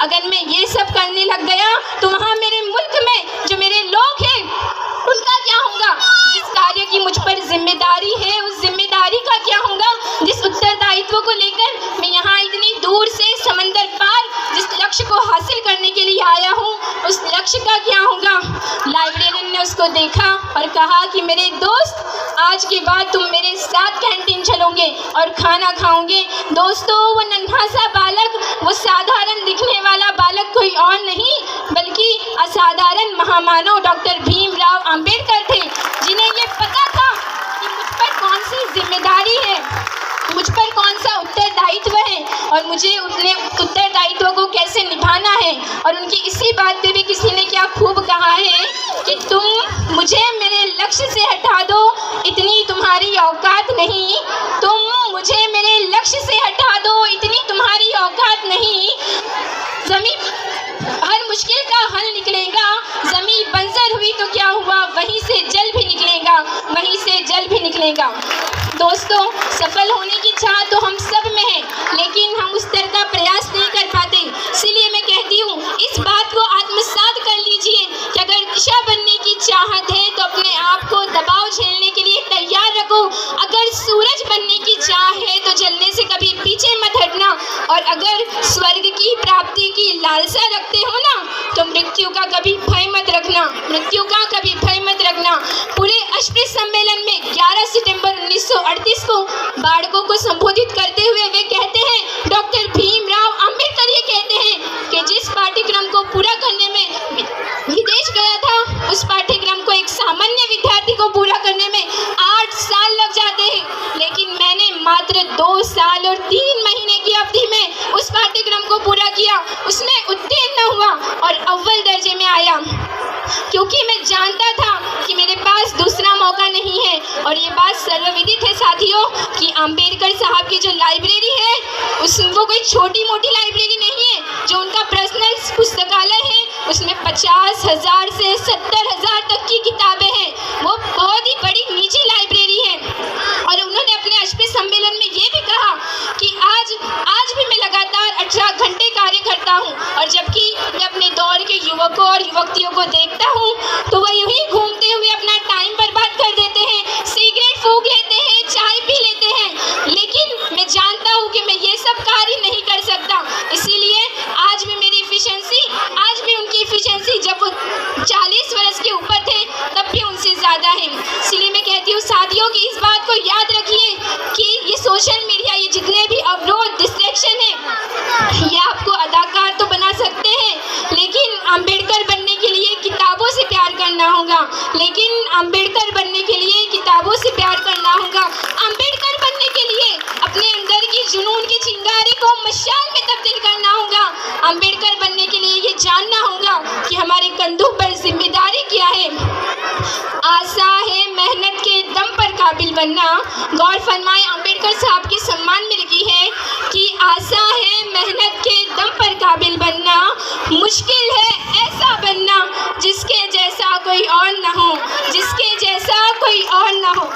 अगर मैं ये सब करने लग गया तो वहाँ मेरे मुल्क में जो मेरे लोग हैं उनका क्या होगा? जिस कार्य की मुझ पर जिम्मेदारी है उस जिम्मेदारी का क्या होगा? जिस उत्तरदायित्व को लेकर मैं यहाँ इतनी दूर से समंदर पार जिस लक्ष्य को हासिल करने के लिए आया हूँ उस लक्ष्य का क्या होगा? लाइब्रेरियन ने उसको देखा और कहा कि मेरे दोस्त, आज के बाद तुम मेरे साथ कैंटीन चलोगे और खाना खाओगे। दोस्तों, वो नन्हा सा बालक, वो साधारण दिखने वाला बालक कोई और नहीं बल्कि असाधारण महामानव डॉक्टर भीमराव अंबेडकर थे, जिन्हें ये पता था कि मुझ पर कौन सी जिम्मेदारी है, मुझ पर कौन सा उत्तरदायित्व है और मुझे अपने उत्तरदायित्व को कैसे निभाना है। और उनकी इसी बात पे भी किसी ने क्या खूब कहा है कि तुम मुझे मेरे लक्ष्य से हटा दो, इतनी तुम्हारी औकात नहीं। तुम मुझे मेरे लक्ष्य से हटा दो, इतनी तुम्हारी औकात नहीं। ज़मीन हर मुश्किल का हल निकलेगा, ज़मीन बंजर हुई तो क्या हुआ, वहीं से जल भी निकलेगा, वहीं से जल भी निकलेगा। दोस्तों, सफल होने की चाह तो हम सब में है, लेकिन हम उस तरह का प्रयास नहीं कर पाते। इसीलिए मैं कहती हूँ, इस बात को आत्मसात कर लीजिए कि अगर दिशा बनने की चाहत है तो अपने आप को दबाव झेलने के लिए तैयार रखो। अगर सूरज बनने की चाह है तो जलने से कभी पीछे मत हटना। और अगर स्वर्ग की प्राप्ति की लालसा रखते हो ना, तो मृत्यु का कभी भय मत रखना, मृत्यु का कभी भय मत रखना। पूरे अस्पृश्य सम्मेलन में 11 सितंबर 1938 को बाળકો को संबोधित करते हुए वे कहते हैं, डॉक्टर भीमराव अंबेडकर ये कहते हैं कि जिस पाठ्यक्रम को पूरा करने में विदेश गया था, उस पाठ्यक्रम को एक सामान्य विद्यार्थी को पूरा करने में 8 साल लग जाते हैं, लेकिन मैंने मात्र 2 साल और 3 महीने की अवधि में उस पाठ्यक्रम को पूरा किया, उसमें उत्तीर्ण हुआ और अव्वल दर्जे में आया, क्योंकि मैं जानता था कि मेरे पास दूसरा मौका नहीं है। और ये बात सर्वविदित है साथियों कि अंबेडकर साहब की जो लाइब्रेरी है वो कोई छोटी मोटी लाइब्रेरी नहीं है। जो उनका पर्सनल पुस्तकालय है उसमें 50,000 से 70,000 तक की किताबें हैं। वो बहुत ही बड़ी निजी लाइब्रेरी है। और उन्होंने अपने अस्पृश्य सम्मेलन में ये भी कहा कि आज भी मैं लगातार 18 घंटे कार्य करता हूँ, और जबकि मैं अपने दौर के युवकों और युवतियों को देखता हूँ तो वह यूं ही घूमते हुए अपना टाइम बर्बाद कर देते हैं, सिगरेट फूंक लेते हैं, चाय पी लेते हैं, लेकिन मैं जानता हूँ कि मैं ये सब कार्य नहीं कर सकता। इसीलिए आज भी मेरी एफिशिएंसी, आज भी उनकी एफिशिएंसी जब वो 40 वर्ष के ऊपर थे तब भी उनसे ज़्यादा है। इसीलिए मैं कहती हूँ साथियों कि इस बात को याद रखिए कि ये सोशल मीडिया, ये जितने भी अवरोध, डिस्ट्रैक्शन है, ये आपको अदाकार तो बना सकते हैं, लेकिन अंबेडकर बनने के लिए किताबों से प्यार करना होगा, लेकिन अंबेडकर बनने के लिए किताबों से प्यार करना होगा। अंबेडकर बनने के लिए अपने अंदर की जुनून की चिंगारी को मशाल में तब्दील करना होगा। अंबेडकर बनने के लिए ये जानना होगा कि हमारे कंधों पर जिम्मेदारी क्या है। आशा है मेहनत के दम पर काबिल बनना। गौर फरमाए, अंबेडकर साहब के सम्मान में लिखी है कि आशा है मेहनत के दम पर काबिल बनना, मुश्किल है ऐसा बनना जिसके जैसा कोई और ना हो, जिसके जैसा कोई और ना हो।